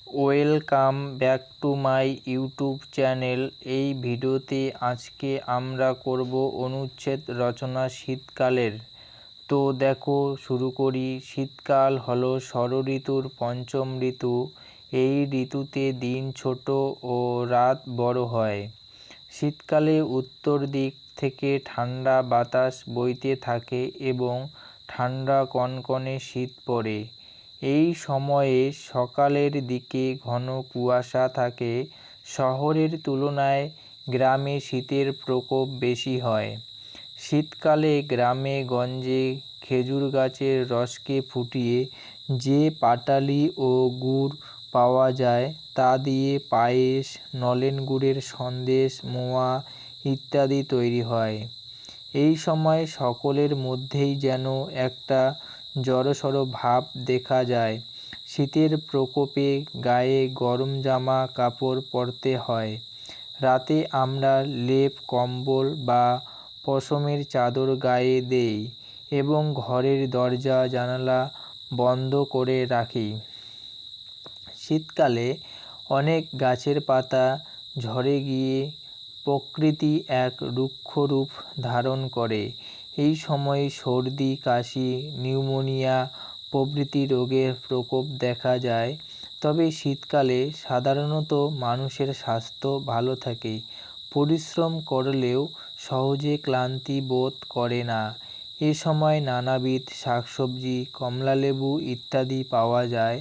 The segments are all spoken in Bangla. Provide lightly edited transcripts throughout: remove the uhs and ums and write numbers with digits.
Welcome back to my YouTube channel. এই ভিডিওতে আজকে আমরা করব অনুচ্ছেদ রচনা শীতকালের। তো দেখো শুরু করি। শীতকাল হলো ষড়ঋতুর পঞ্চম ঋতু। এই ঋতুতে দিন ছোট ও রাত বড় হয়। শীতকালে উত্তর দিক থেকে ঠান্ডা বাতাস বইতে থাকে এবং ঠান্ডা কনকনে শীত পড়ে। এই সময়ে সকালের দিকে ঘন কুয়াশা থাকে। শহরের তুলনায় গ্রামে শীতের প্রকোপ বেশি হয়। শীতকালে গ্রামে গঞ্জে খেজুর গাছের রসকে ফুটিয়ে যে পাটালি ও গুড় পাওয়া যায় তা দিয়ে পায়েস, নলেন গুড়ের সন্দেশ, মোয়া ইত্যাদি তৈরি হয়। এই সময় সকলের মধ্যেই যেন একটা জড়সড় ভাব দেখা যায়। শীতের প্রকোপে গায়ে গরম জামা কাপড় পরতে হয়। রাতে আমরা লেপ কম্বল বা পশমের চাদর গায়ে দেই এবং ঘরের দরজা জানালা বন্ধ করে রাখি। শীতকালে অনেক গাছের পাতা ঝরে গিয়ে প্রকৃতি এক রুক্ষ রূপ ধারণ করে। এই সময়ে সর্দি, কাশি, নিউমোনিয়া প্রভৃতি রোগের প্রকোপ দেখা যায়। তবে শীতকালে সাধারণত মানুষের স্বাস্থ্য ভালো থাকে। পরিশ্রম করলেও সহজে ক্লান্তি বোধ করে না। এ সময় নানাবিধ শাকসবজি, কমলালেবু ইত্যাদি পাওয়া যায়।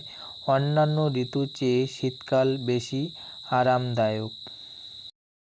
অন্যান্য ঋতুর চেয়ে শীতকাল বেশি আরামদায়ক।